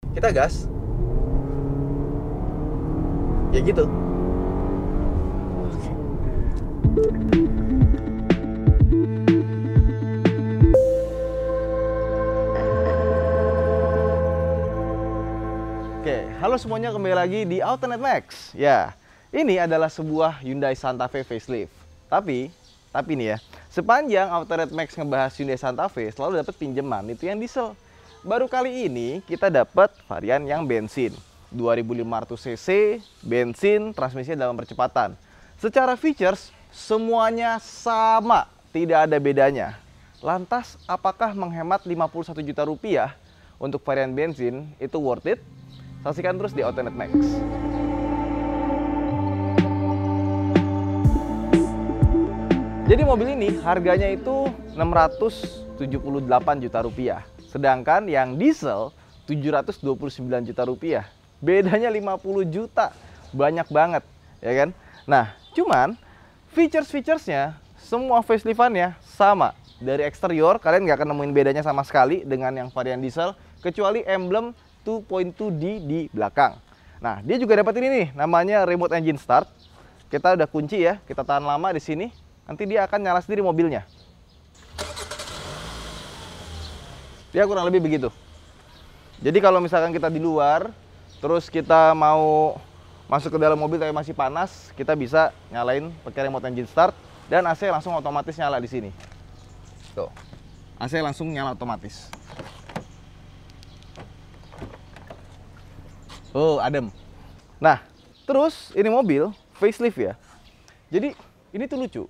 kita gas. Ya gitu. Oke, halo semuanya, kembali lagi di Autonet Max. Ya, ini adalah sebuah Hyundai Santa Fe facelift. Tapi nih ya, sepanjang Autonet Max ngebahas Hyundai Santa Fe selalu dapat pinjaman itu yang diesel. Baru kali ini kita dapat varian yang bensin. 2500 cc, bensin, transmisinya dalam percepatan. Secara features semuanya sama, tidak ada bedanya. Lantas apakah menghemat 51 juta rupiah untuk varian bensin itu worth it? Saksikan terus di Autonet Max. Jadi mobil ini harganya itu 678 juta rupiah. Sedangkan yang diesel 729 juta rupiah. Bedanya 50 juta. Banyak banget, ya kan? Nah, cuman features-featuresnya semua faceliftannya sama. Dari eksterior kalian nggak akan nemuin bedanya sama sekali dengan yang varian diesel, kecuali emblem 2.2D di belakang. Nah, dia juga dapat ini nih, namanya remote engine start. Kita udah kunci ya, kita tahan lama di sini. Nanti dia akan nyala sendiri mobilnya. Dia kurang lebih begitu. Jadi kalau misalkan kita di luar, terus kita mau masuk ke dalam mobil tapi masih panas, kita bisa nyalain pakai remote engine start dan AC langsung otomatis nyala di sini. Tuh, AC langsung nyala otomatis. Oh, adem. Nah, terus ini mobil facelift ya. Jadi ini tuh lucu.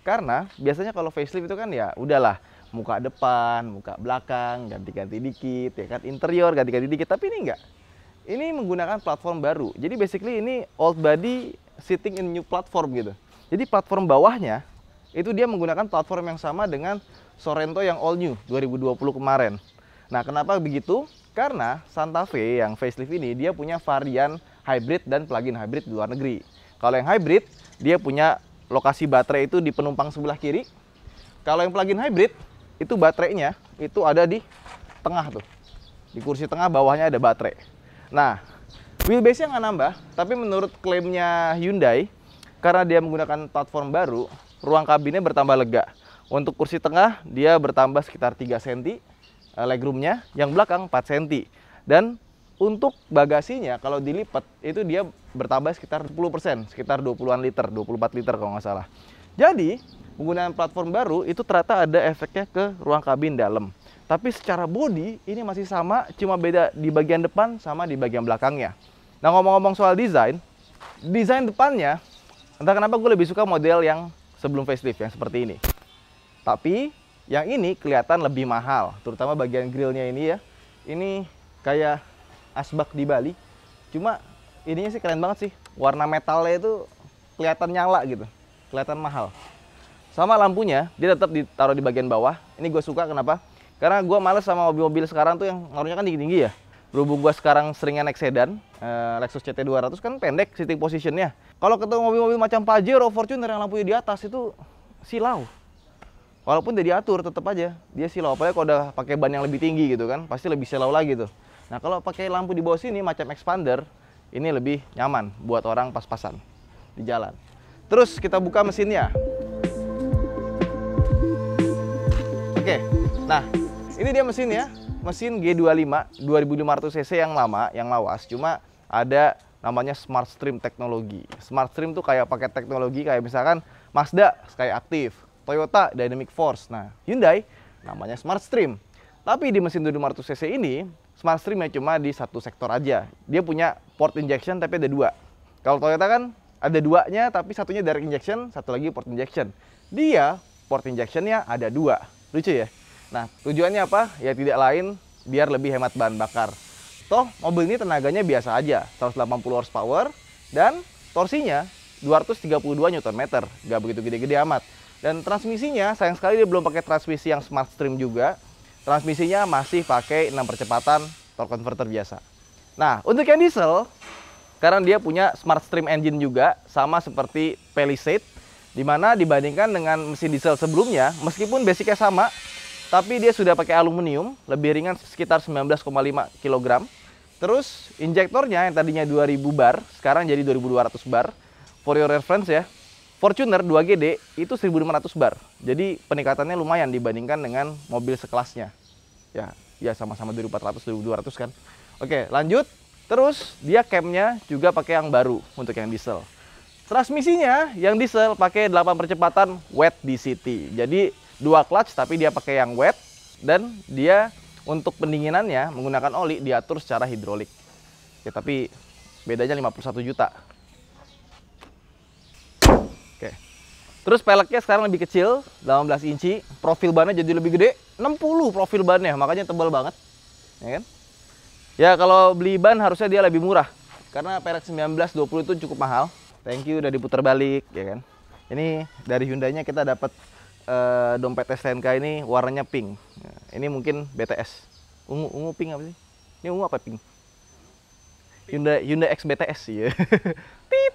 Karena biasanya kalau facelift itu kan ya udahlah, muka depan, muka belakang, ganti-ganti dikit, ya kan, interior ganti-ganti dikit. Tapi ini enggak. Ini menggunakan platform baru. Jadi basically ini old body sitting in new platform gitu. Jadi platform bawahnya itu dia menggunakan platform yang sama dengan Sorento yang all new 2020 kemarin. Nah, kenapa begitu? Karena Santa Fe yang facelift ini dia punya varian hybrid dan plug-in hybrid di luar negeri. Kalau yang hybrid dia punya lokasi baterai itu di penumpang sebelah kiri. Kalau yang plug-in hybrid itu baterainya itu ada di tengah tuh. Di kursi tengah bawahnya ada baterai. Nah, wheelbase-nya nggak nambah, tapi menurut klaimnya Hyundai, karena dia menggunakan platform baru, ruang kabinnya bertambah lega. Untuk kursi tengah dia bertambah sekitar 3 cm. Legroomnya yang belakang 4 cm. Dan untuk bagasinya kalau dilipat itu dia bertambah sekitar 10%, sekitar 20-an liter, 24 liter kalau nggak salah. Jadi penggunaan platform baru itu ternyata ada efeknya ke ruang kabin dalam. Tapi secara body ini masih sama, cuma beda di bagian depan sama di bagian belakangnya. Nah, ngomong-ngomong soal desain depannya, entah kenapa gue lebih suka model yang sebelum facelift yang seperti ini. Tapi yang ini kelihatan lebih mahal, terutama bagian grillnya ini ya. Ini kayak asbak di Bali. Cuma ininya sih keren banget sih. Warna metalnya itu kelihatan nyala gitu, kelihatan mahal. Sama lampunya, dia tetap ditaruh di bagian bawah. Ini gue suka, kenapa? Karena gue males sama mobil-mobil sekarang tuh yang ngaruhnya kan tinggi-tinggi ya. Berhubung gue sekarang seringnya naik sedan, Lexus CT200 kan pendek sitting positionnya. Kalau ketemu mobil-mobil macam Pajero, Fortuner yang lampunya di atas itu silau. Walaupun udah diatur, tetap aja dia silau. Apalagi kalau udah pakai ban yang lebih tinggi gitu kan, pasti lebih silau lagi tuh. Nah, kalau pakai lampu di bawah sini macam expander, ini lebih nyaman buat orang pas-pasan di jalan. Terus kita buka mesinnya. Oke, nah ini dia mesinnya, mesin G25 2500 cc yang lama, yang lawas. Cuma ada namanya Smart Stream teknologi. Smart Stream tuh kayak paket teknologi kayak misalkan Mazda Skyactiv, Toyota Dynamic Force. Nah, Hyundai namanya Smart Stream. Tapi di mesin 2500 cc ini, Smart Streamnya cuma di satu sektor aja. Dia punya port injection tapi ada dua. Kalau Toyota kan ada duanya tapi satunya direct injection, satu lagi port injection. Dia port injectionnya ada dua. Lucu ya? Nah, tujuannya apa? Ya tidak lain biar lebih hemat bahan bakar. Toh, mobil ini tenaganya biasa aja, 180 horsepower dan torsinya 232 Nm. Gak begitu gede-gede amat. Dan transmisinya, sayang sekali dia belum pakai transmisi yang Smart Stream juga. Transmisinya masih pakai 6 percepatan torque converter biasa. Nah, untuk yang diesel, karena dia punya Smart Stream engine juga, sama seperti Palisade, dimana dibandingkan dengan mesin diesel sebelumnya, meskipun basicnya sama, tapi dia sudah pakai aluminium, lebih ringan sekitar 19,5 kg. Terus injektornya yang tadinya 2000 bar, sekarang jadi 2200 bar. For your reference ya, Fortuner 2GD itu 1500 bar. Jadi peningkatannya lumayan dibandingkan dengan mobil sekelasnya. Ya sama-sama 2400, 2200 kan. Oke, lanjut. Terus dia camnya juga pakai yang baru untuk yang diesel. Transmisinya yang diesel pakai 8 percepatan wet DCT. Jadi 2 clutch tapi dia pakai yang wet, dan dia untuk pendinginannya menggunakan oli diatur secara hidrolik. Ya, tapi bedanya 51 juta. Oke. Terus peleknya sekarang lebih kecil, 18 inci. Profil bannya jadi lebih gede, 60 profil bannya, makanya tebal banget. Ya kan? Ya kalau beli ban harusnya dia lebih murah. Karena pelek 19-20 itu cukup mahal. Thank you udah diputar balik, ya kan. Ini dari Hyundai-nya kita dapat dompet STNK ini warnanya pink. Ini mungkin BTS. Ungu pink apa sih? Ini ungu apa pink? Hyundai X BTS ya. Tit.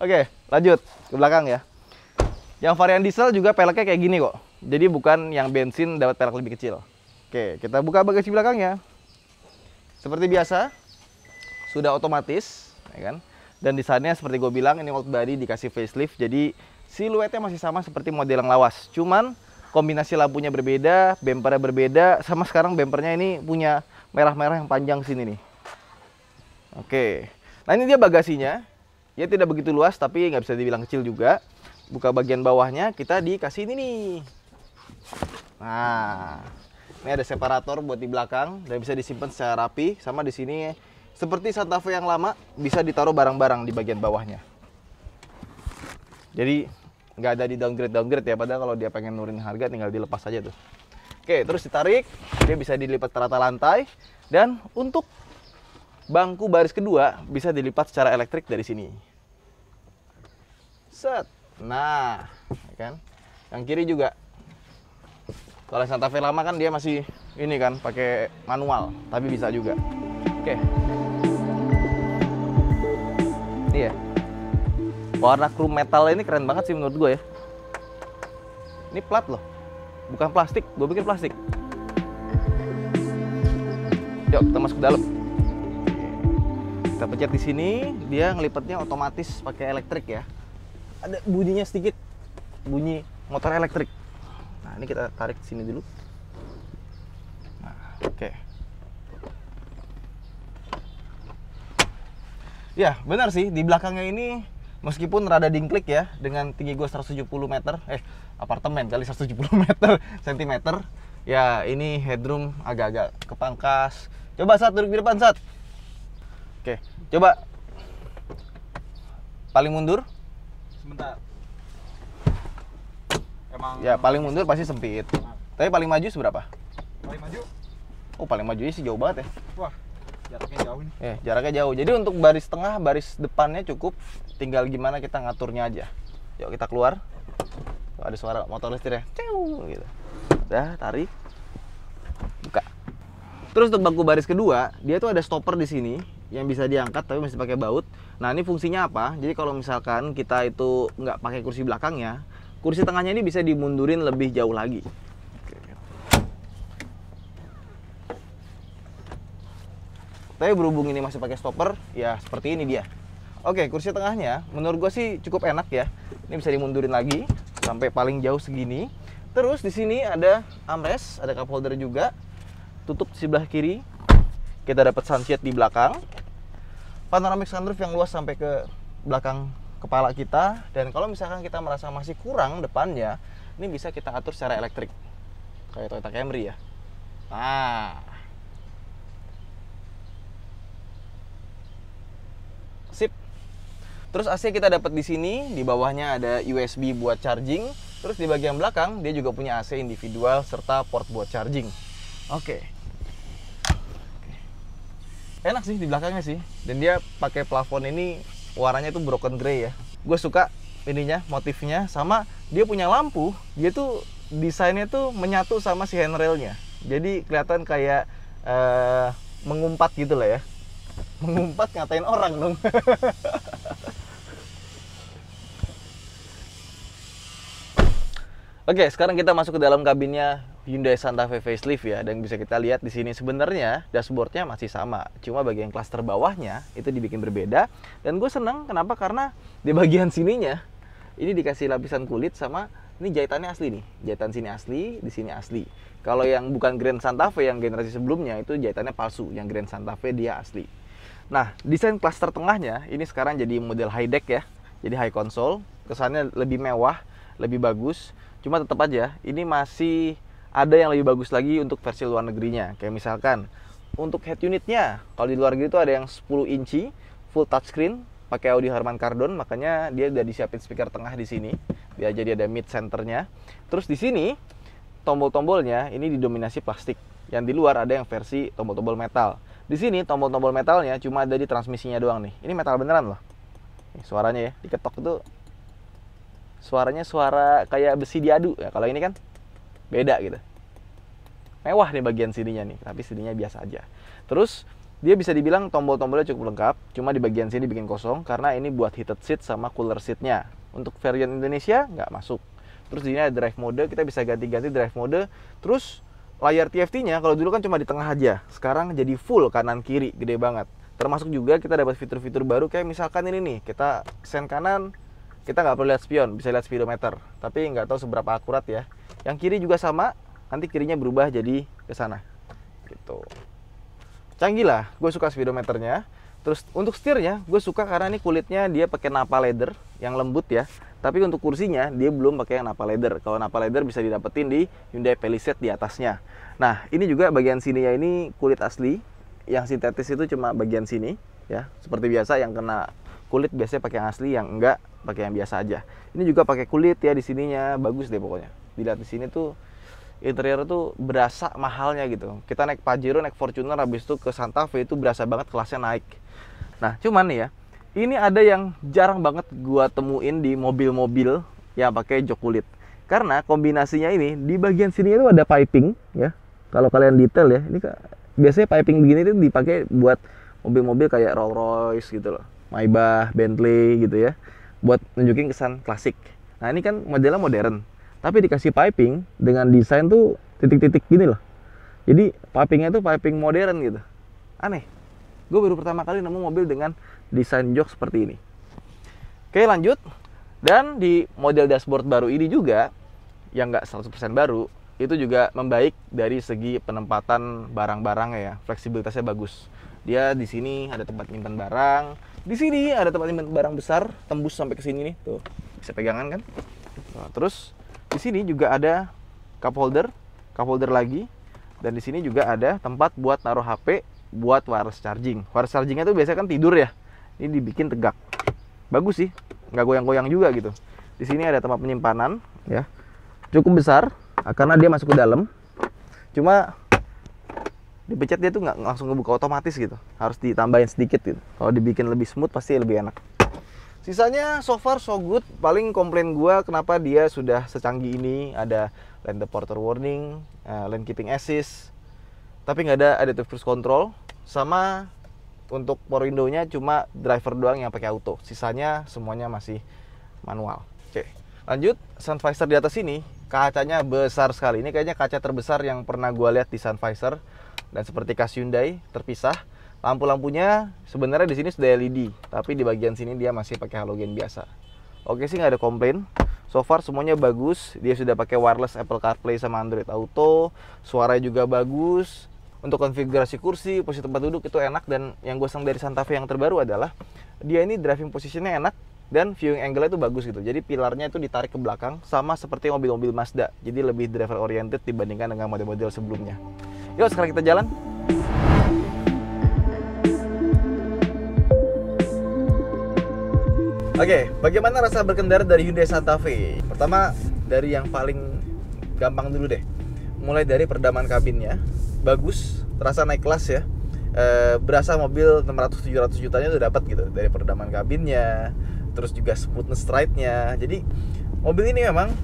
Oke, lanjut ke belakang ya. Yang varian diesel juga peleknya kayak gini kok. Jadi bukan yang bensin dapat pelek lebih kecil. Oke, kita buka bagasi belakangnya. Seperti biasa, sudah otomatis, ya kan? Dan desainnya seperti gue bilang, ini old body dikasih facelift, jadi siluetnya masih sama seperti model yang lawas. Cuman kombinasi lampunya berbeda, bempernya berbeda, sama sekarang bempernya ini punya merah-merah yang panjang sini nih. Oke, nah ini dia bagasinya. Ya tidak begitu luas, tapi nggak bisa dibilang kecil juga. Buka bagian bawahnya, kita dikasih ini nih. Nah, ini ada separator buat di belakang dan bisa disimpan secara rapi. Sama di sini seperti Santa Fe yang lama, bisa ditaruh barang-barang di bagian bawahnya. Jadi nggak ada di downgrade ya, padahal kalau dia pengen nurunin harga tinggal dilepas aja tuh. Oke, terus ditarik, dia bisa dilipat ke rata lantai, dan untuk bangku baris kedua bisa dilipat secara elektrik dari sini. Set. Nah, kan? Yang kiri juga. Kalau Santa Fe lama kan dia masih ini kan pakai manual, tapi bisa juga. Oke. Iya. Warna chrome metal ini keren banget sih menurut gue ya. Ini plat loh, bukan plastik. Gue pikir plastik. Yuk kita masuk ke dalam. Kita pencet di sini, dia ngelipatnya otomatis pakai elektrik ya. Ada bunyinya sedikit, bunyi motor elektrik. Nah ini kita tarik sini dulu. Nah, oke. Ya benar sih, di belakangnya ini meskipun rada dingklik ya, dengan tinggi gue 170 meter, apartemen kali 170 meter sentimeter, ya ini headroom agak-agak kepangkas. Coba Sat, duduk di depan Sat. Oke, coba paling mundur. Sebentar. Emang Ya paling mundur pasti sempit. Tapi paling maju seberapa? paling maju. Oh paling majunya sih jauh banget ya. Wah, jaraknya jauh nih. Jaraknya jauh. Jadi untuk baris tengah, baris depannya cukup. Tinggal gimana kita ngaturnya aja. Yuk kita keluar. Tuh, ada suara motor listrik ya. Cew, gitu. Udah, tarik. Buka. Terus untuk bangku baris kedua, dia tuh ada stopper di sini yang bisa diangkat tapi masih pakai baut. Nah ini fungsinya apa? Jadi kalau misalkan kita itu nggak pakai kursi belakangnya, kursi tengahnya ini bisa dimundurin lebih jauh lagi. Tapi berhubung ini masih pakai stopper, ya seperti ini dia. Oke, kursi tengahnya menurut gue sih cukup enak ya. Ini bisa dimundurin lagi sampai paling jauh segini. Terus di sini ada armrest, ada cup holder juga. Tutup di sebelah kiri. Kita dapat sunshade di belakang. Panoramic sunroof yang luas sampai ke belakang kepala kita. Dan kalau misalkan kita merasa masih kurang depannya, ini bisa kita atur secara elektrik. Kayak Toyota Camry ya. Nah, sip. Terus AC kita dapat di sini, di bawahnya ada USB buat charging. Terus di bagian belakang dia juga punya AC individual serta port buat charging. Oke. Enak sih di belakangnya sih. Dan dia pakai plafon ini warnanya tuh broken grey ya. Gue suka ininya, motifnya, sama dia punya lampu. Dia tuh desainnya tuh menyatu sama si handrailnya. Jadi kelihatan kayak mengumpat gitu lah ya. Mengumpat ngatain orang dong. Oke, sekarang kita masuk ke dalam kabinnya Hyundai Santa Fe facelift ya, dan bisa kita lihat di sini sebenarnya dashboardnya masih sama, cuma bagian klaster bawahnya itu dibikin berbeda. Dan gue seneng kenapa, karena di bagian sininya ini dikasih lapisan kulit sama ini jahitannya asli nih, jahitan sini asli, di sini asli. Kalau yang bukan Grand Santa Fe yang generasi sebelumnya itu jahitannya palsu, yang Grand Santa Fe dia asli. Nah, desain klaster tengahnya ini sekarang jadi model high deck ya, jadi high console, kesannya lebih mewah, lebih bagus. Cuma tetap aja ini masih ada yang lebih bagus lagi untuk versi luar negerinya. Kayak misalkan untuk head unitnya, kalau di luar negeri itu ada yang 10 inci full touchscreen pakai Audi Harman Kardon, makanya dia udah disiapin speaker tengah di sini. Dia jadi ada mid centernya. Terus di sini tombol-tombolnya ini didominasi plastik. Yang di luar ada yang versi tombol-tombol metal. Di sini tombol-tombol metalnya cuma ada di transmisinya doang nih. Ini metal beneran loh. Nih, suaranya ya, diketok itu suaranya suara kayak besi diadu ya. Kalau ini kan beda gitu. Mewah nih bagian sininya nih, tapi sininya biasa aja. Terus dia bisa dibilang tombol-tombolnya cukup lengkap, cuma di bagian sini bikin kosong karena ini buat heated seat sama cooler seatnya. Untuk varian Indonesia nggak masuk. Terus di sini ada drive mode, kita bisa ganti-ganti drive mode. Terus layar TFT-nya kalau dulu kan cuma di tengah aja, sekarang jadi full kanan kiri, gede banget. Termasuk juga kita dapat fitur-fitur baru kayak misalkan ini nih, kita sen kanan, kita nggak perlu lihat spion, bisa lihat speedometer. Tapi nggak tahu seberapa akurat ya. Yang kiri juga sama, nanti kirinya berubah jadi ke sana. Gitu. Canggih lah, gue suka speedometernya. Terus untuk setirnya, gue suka karena ini kulitnya dia pakai Nappa leather yang lembut ya. Tapi untuk kursinya dia belum pakai yang Nappa leather. Kalau Nappa leather bisa didapetin di Hyundai Palisade di atasnya. Nah, ini juga bagian sininya ini kulit asli. Yang sintetis itu cuma bagian sini ya. Seperti biasa yang kena kulit biasanya pakai yang asli, yang enggak pakai yang biasa aja. Ini juga pakai kulit ya di sininya, bagus deh pokoknya. Dilihat di sini tuh interior tuh berasa mahalnya gitu. Kita naik Pajero, naik Fortuner, habis itu ke Santa Fe itu berasa banget kelasnya naik. Nah, cuman nih ya, ini ada yang jarang banget gua temuin di mobil-mobil yang pakai jok kulit. Karena kombinasinya ini di bagian sini itu ada piping ya. Kalau kalian detail ya, ini biasanya piping begini itu dipakai buat mobil-mobil kayak Rolls Royce gitu loh, Maybach, Bentley gitu ya, buat nunjukin kesan klasik. Nah, ini kan modelnya modern, tapi dikasih piping dengan desain tuh titik-titik gini loh. Jadi pipingnya tuh piping modern gitu. Aneh. Gue baru pertama kali nemu mobil dengan desain jok seperti ini. Oke, lanjut. Dan di model dashboard baru ini juga, yang nggak 100% baru, itu juga membaik dari segi penempatan barang-barangnya ya. Fleksibilitasnya bagus. Dia di sini ada tempat nyimpan barang. Di sini ada tempat nyimpan barang besar, tembus sampai ke sini nih. Tuh, bisa pegangan kan? Nah, terus di sini juga ada cup holder lagi. Dan di sini juga ada tempat buat naruh HP, buat wireless charging. Wireless chargingnya tuh biasanya kan tidur ya. Ini dibikin tegak. Bagus sih, nggak goyang-goyang juga gitu. Di sini ada tempat penyimpanan ya. Cukup besar karena dia masuk ke dalam. Cuma dipencet dia tuh nggak langsung ngebuka otomatis gitu. Harus ditambahin sedikit gitu. Kalau dibikin lebih smooth pasti lebih enak. Sisanya so far so good. Paling komplain gua kenapa dia sudah secanggih ini. Ada lane departure warning, lane keeping assist, tapi nggak ada adaptive cruise control. Sama untuk power window-nya cuma driver doang yang pakai auto. Sisanya semuanya masih manual. Oke, lanjut. Sun visor di atas ini kacanya besar sekali. Ini kayaknya kaca terbesar yang pernah gua lihat di sun visor. Dan seperti khas Hyundai terpisah. Lampu-lampunya sebenarnya di sini sudah LED, tapi di bagian sini dia masih pakai halogen biasa. Oke sih, nggak ada komplain. So far semuanya bagus. Dia sudah pakai wireless Apple CarPlay sama Android Auto. Suaranya juga bagus. Untuk konfigurasi kursi, posisi tempat duduk itu enak. Dan yang gue senang dari Santa Fe yang terbaru adalah dia ini driving positionnya enak dan viewing angle-nya itu bagus gitu. Jadi pilarnya itu ditarik ke belakang sama seperti mobil-mobil Mazda. Jadi lebih driver oriented dibandingkan dengan model-model sebelumnya. Yuk sekarang kita jalan. Oke, bagaimana rasa berkendara dari Hyundai Santa Fe? Pertama, dari yang paling gampang dulu deh. Mulai dari peredaman kabinnya, bagus, terasa naik kelas ya. Berasa mobil 600-700 jutanya udah dapat gitu dari peredaman kabinnya, terus juga smoothness ride-nya. Jadi mobil ini memang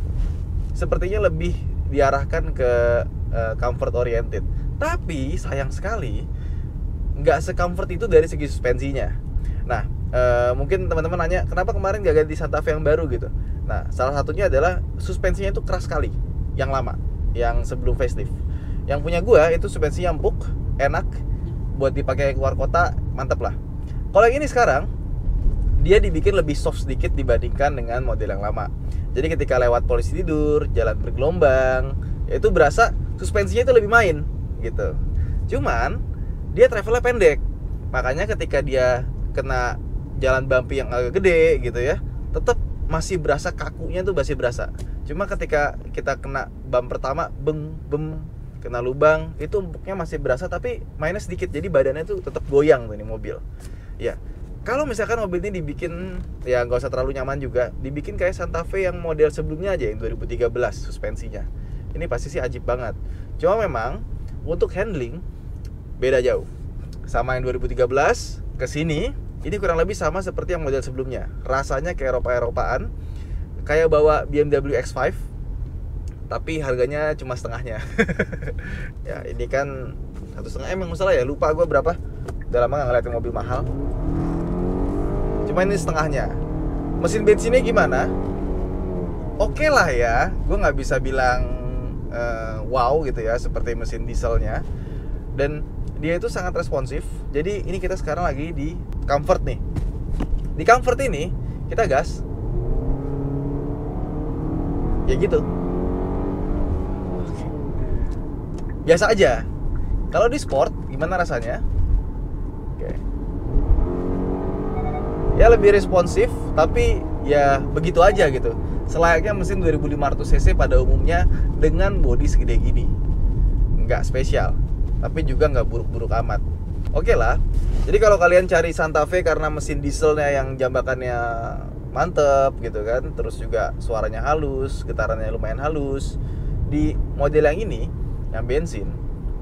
sepertinya lebih diarahkan ke comfort oriented. Tapi sayang sekali nggak se-comfort itu dari segi suspensinya. Nah, mungkin teman-teman nanya kenapa kemarin nggak ganti Santa Fe yang baru gitu. Nah, salah satunya adalah suspensinya itu keras sekali yang lama. yang sebelum facelift. Yang punya gua itu suspensinya empuk, enak buat dipakai keluar kota, mantep lah. Kalau yang ini sekarang dia dibikin lebih soft sedikit dibandingkan dengan model yang lama. Jadi ketika lewat polisi tidur, jalan bergelombang, itu berasa suspensinya itu lebih main gitu. Cuman dia travelnya pendek. Makanya ketika dia kena jalan bumpy yang agak gede gitu ya, tetap masih berasa kakunya tuh masih berasa. Cuma ketika kita kena bump pertama, kena lubang, itu empuknya masih berasa tapi mainnya sedikit. Jadi badannya tuh tetap goyang tuh ini mobil. Ya, kalau misalkan mobil ini dibikin ya nggak usah terlalu nyaman juga, dibikin kayak Santa Fe yang model sebelumnya aja yang 2013 suspensinya. Ini pasti sih ajib banget. Cuma memang untuk handling beda jauh. Sama yang 2013 ke sini, ini kurang lebih sama seperti yang model sebelumnya. Rasanya kayak Eropa-Eropaan, kayak bawa BMW X5, tapi harganya cuma setengahnya. Ya ini kan 1,5 M yang masalah ya, lupa gue berapa. Udah lama gak ngeliatin mobil mahal. Cuma ini setengahnya. Mesin bensinnya gimana? Oke lah ya, gue nggak bisa bilang wow gitu ya seperti mesin dieselnya. Dan dia itu sangat responsif. Jadi ini kita sekarang lagi di comfort nih. Di comfort ini kita gas. Ya gitu. Biasa aja. Kalau di sport gimana rasanya? Oke. Ya lebih responsif, tapi ya begitu aja gitu. Selayaknya mesin 2500 cc pada umumnya dengan bodi segede gini. Nggak spesial, tapi juga nggak buruk-buruk amat. Oke lah. Jadi kalau kalian cari Santa Fe karena mesin dieselnya yang jambakannya mantep gitu kan, terus juga suaranya halus, getarannya lumayan halus. Di model yang ini, yang bensin,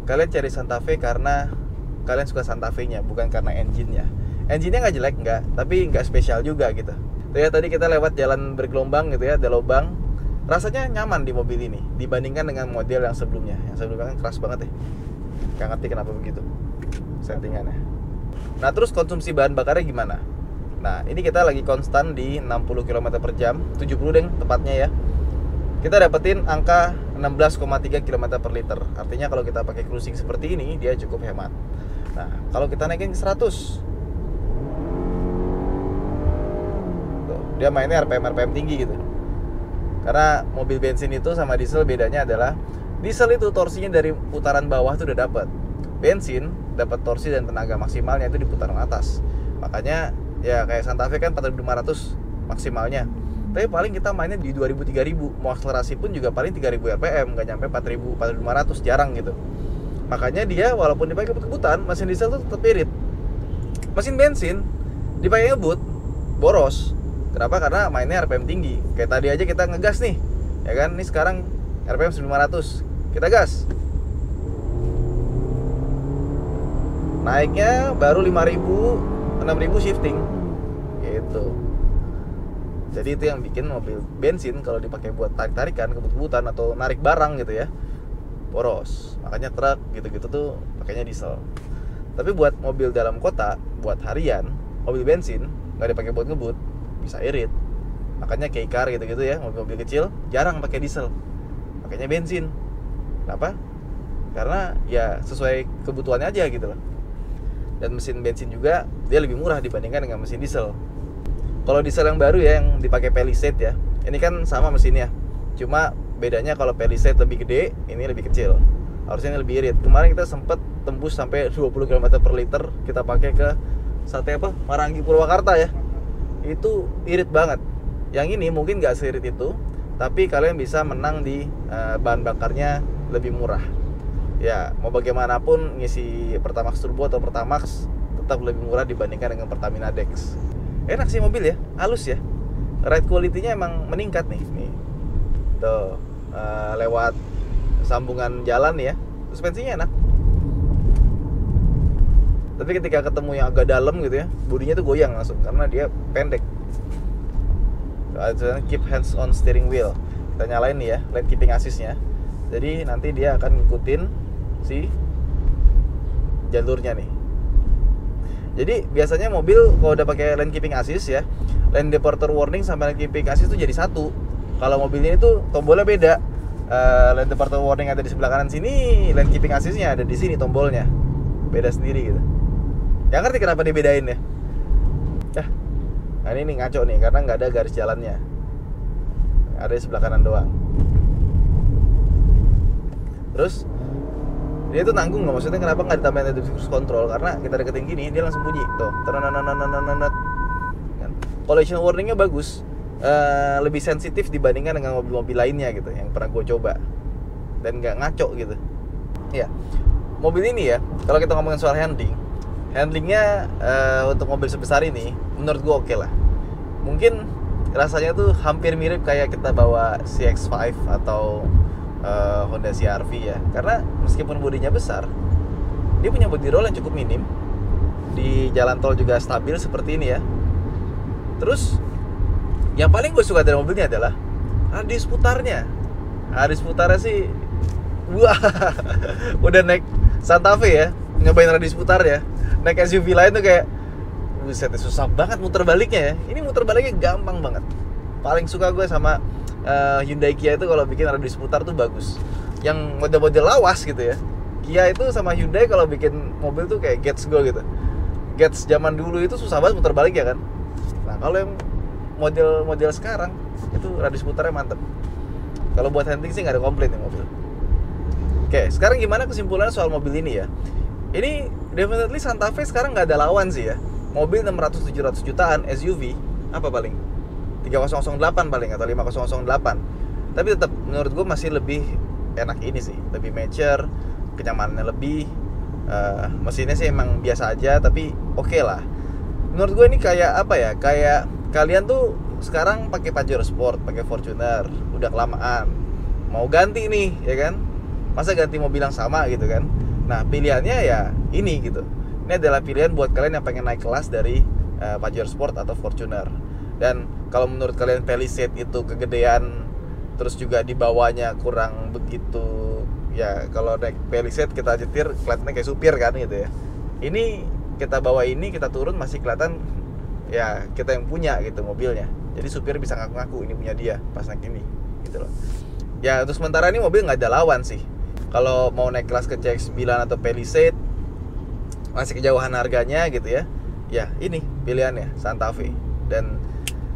kalian cari Santa Fe karena kalian suka Santa Fe-nya, bukan karena engine-nya. Engine-nya nggak jelek, nggak, tapi nggak spesial juga gitu. Tuh ya, tadi kita lewat jalan bergelombang gitu ya, ada lubang. Rasanya nyaman di mobil ini dibandingkan dengan model yang sebelumnya. Yang sebelumnya kan keras banget ya. Nggak ngerti kenapa begitu settingannya. Nah terus konsumsi bahan bakarnya gimana? Nah ini kita lagi konstan di 60 km per jam, 70 deh tepatnya ya. Kita dapetin angka 16,3 km per liter. Artinya kalau kita pakai cruising seperti ini, dia cukup hemat. Nah, kalau kita naikin ke 100, tuh, dia mainnya RPM tinggi gitu. Karena mobil bensin itu sama diesel bedanya adalah diesel itu torsinya dari putaran bawah tuh udah dapat. Bensin dapat torsi dan tenaga maksimalnya itu di putaran atas. Makanya ya kayak Santa Fe kan 4500 maksimalnya. Tapi paling kita mainnya di 2000-3000. Mau akselerasi pun juga paling 3000 rpm, nggak nyampe 4000, 4500, jarang gitu. Makanya dia walaupun dipakai kebut-kebutan, mesin diesel tuh tetap irit. Mesin bensin dipakai ngebut, boros. Kenapa? Karena mainnya RPM tinggi. Kayak tadi aja kita ngegas nih, ya kan? Ini sekarang RPM 1500, kita gas. Naiknya baru 5000, 6000 shifting, gitu. Jadi itu yang bikin mobil bensin kalau dipakai buat tarik-tarikan, kebut-kebutan atau narik barang gitu ya, boros. Makanya truk gitu-gitu tuh pakainya diesel. Tapi buat mobil dalam kota, buat harian, mobil bensin nggak dipakai buat ngebut, bisa irit. Makanya kayak car gitu-gitu ya, mobil-mobil kecil jarang pakai diesel, pakainya bensin. Kenapa? Karena ya sesuai kebutuhannya aja gitu loh. Dan mesin bensin juga dia lebih murah dibandingkan dengan mesin diesel. Kalau diesel yang baru ya, yang dipakai Palisade ya, ini kan sama mesinnya, cuma bedanya kalau Palisade lebih gede, ini lebih kecil. Harusnya ini lebih irit. Kemarin kita sempat tembus sampai 20 km per liter, kita pakai ke sate apa? Marangi Purwakarta ya. Itu irit banget. Yang ini mungkin nggak seirit itu, tapi kalian bisa menang di bahan bakarnya lebih murah. Ya, mau bagaimanapun ngisi Pertamax Turbo atau Pertamax tetap lebih murah dibandingkan dengan Pertamina Dex. Enak sih mobil ya, halus ya. Ride quality-nya emang meningkat nih. Tuh, lewat sambungan jalan ya, suspensinya enak. Tapi ketika ketemu yang agak dalam gitu ya, bodinya tuh goyang langsung karena dia pendek. Keep hands on steering wheel. Kita nyalain nih ya, lane keeping assist-nya. Jadi nanti dia akan ngikutin si jalurnya nih. Jadi biasanya mobil kalau udah pakai lane keeping assist ya, lane departure warning sama lane keeping assist itu jadi satu. Kalau mobilnya itu tombolnya beda. lane departure warning ada di sebelah kanan sini, lane keeping assist-nya ada di sini tombolnya. Beda sendiri gitu. Ya ngerti kenapa dibedain ya? Nah ini ngaco nih karena nggak ada garis jalannya. Ada di sebelah kanan doang. Terus dia tuh nanggung loh, maksudnya kenapa nggak ditambahin adaptive cruise control? Karena kita deketin gini dia langsung bunyi tuh. Collision warningnya bagus. Lebih sensitif dibandingkan dengan mobil-mobil lainnya gitu yang pernah gue coba dan nggak ngaco gitu ya. Mobil ini ya, kalau kita ngomongin soal handlingnya untuk mobil sebesar ini menurut gue oke lah. Mungkin rasanya tuh hampir mirip kayak kita bawa CX-5 atau Honda CR-V ya, karena meskipun bodinya besar dia punya body roll yang cukup minim, di jalan tol juga stabil seperti ini ya. Terus yang paling gue suka dari mobilnya adalah radius putarnya. Radius putarnya sih, wah, udah naik Santa Fe ya, nyobain radius putar ya. Naik SUV lain tuh kayak, buset, susah banget muter baliknya ya. Ini muter baliknya gampang banget. Paling suka gue sama Hyundai Kia itu kalau bikin radius putar tuh bagus. Yang model-model lawas gitu ya. Kia itu sama Hyundai kalau bikin mobil tuh kayak Getz Go gitu. Getz zaman dulu itu susah banget muter balik ya kan. Nah kalau yang model sekarang itu radius putarnya mantep. Kalau buat handling sih nggak ada komplain nih mobil. Oke, sekarang gimana kesimpulannya soal mobil ini ya? Ini definitely Santa Fe sekarang nggak ada lawan sih ya. Mobil 600-700 jutaan SUV apa paling 3008 paling atau 5008. Tapi tetap menurut gue masih lebih enak ini sih, lebih mature, kenyamanannya lebih. Mesinnya sih emang biasa aja tapi oke lah. Menurut gue ini kayak apa ya? Kayak kalian tuh sekarang pakai Pajero Sport, pakai Fortuner, udah kelamaan. Mau ganti nih, ya kan? Masa ganti mobil yang sama gitu kan? Nah, pilihannya ya ini gitu. Ini adalah pilihan buat kalian yang pengen naik kelas dari Pajero Sport atau Fortuner. Dan kalau menurut kalian Palisade itu kegedean, terus juga di bawahnya kurang begitu, ya kalau naik Palisade kita nyetir kelihatannya kayak supir kan gitu ya. Ini kita bawa ini, kita turun masih kelihatan ya kita yang punya gitu mobilnya. Jadi supir bisa ngaku-ngaku ini punya dia pas naik ini gitu loh. Ya untuk sementara ini mobil nggak ada lawan sih. Kalau mau naik kelas ke CX-9 atau Palisade masih kejauhan harganya gitu ya. Ya ini pilihannya Santa Fe. Dan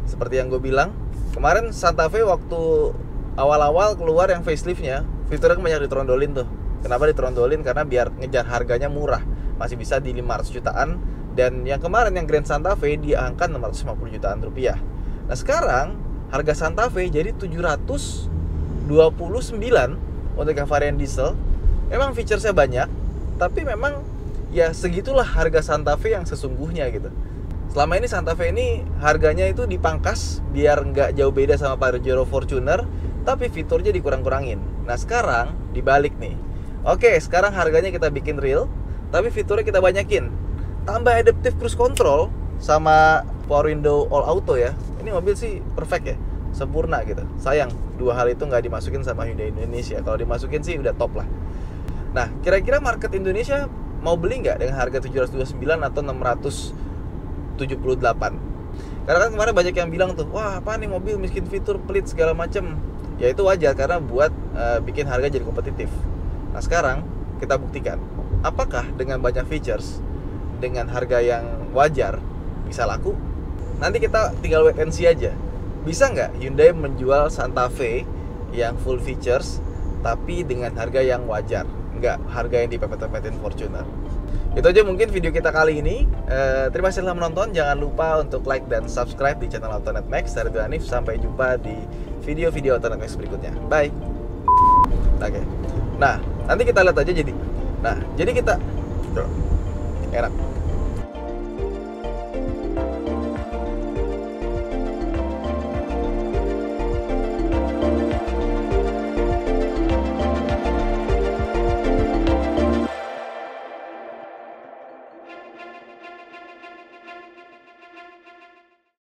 seperti yang gue bilang kemarin Santa Fe waktu awal-awal keluar yang faceliftnya, fiturnya banyak ditrondolin tuh. Kenapa ditrondolin? Karena biar ngejar harganya murah, masih bisa di 500 jutaan. Dan yang kemarin yang Grand Santa Fe diangkat 650 jutaan rupiah. Nah sekarang harga Santa Fe jadi 729 untuk yang varian diesel. Memang featuresnya banyak, tapi memang ya segitulah harga Santa Fe yang sesungguhnya gitu. Selama ini Santa Fe ini harganya itu dipangkas biar nggak jauh beda sama Pajero Fortuner, tapi fiturnya dikurang-kurangin. Nah sekarang dibalik nih. Oke, sekarang harganya kita bikin real, tapi fiturnya kita banyakin. Tambah adaptive cruise control sama power window all auto ya. Ini mobil sih perfect ya, sempurna gitu. Sayang dua hal itu nggak dimasukin sama Hyundai Indonesia. Kalau dimasukin sih udah top lah. Nah kira-kira market Indonesia mau beli nggak dengan harga 729 atau 678? Karena kan kemarin banyak yang bilang tuh, wah apa nih mobil miskin fitur, pelit segala macem. Ya itu wajar karena buat bikin harga jadi kompetitif. Nah sekarang kita buktikan apakah dengan banyak features, dengan harga yang wajar bisa laku. Nanti kita tinggal wait and see aja. Bisa nggak Hyundai menjual Santa Fe yang full features tapi dengan harga yang wajar, nggak harga yang dipepet-pepetin Fortuner. Itu aja mungkin video kita kali ini. Terima kasih telah menonton. Jangan lupa untuk like dan subscribe di channel Autonet Max. Saya Ridwan Hanif. Sampai jumpa di video-video Autonet Max berikutnya. Bye. Oke. Nah nanti kita lihat aja jadi. Nah jadi kita enak.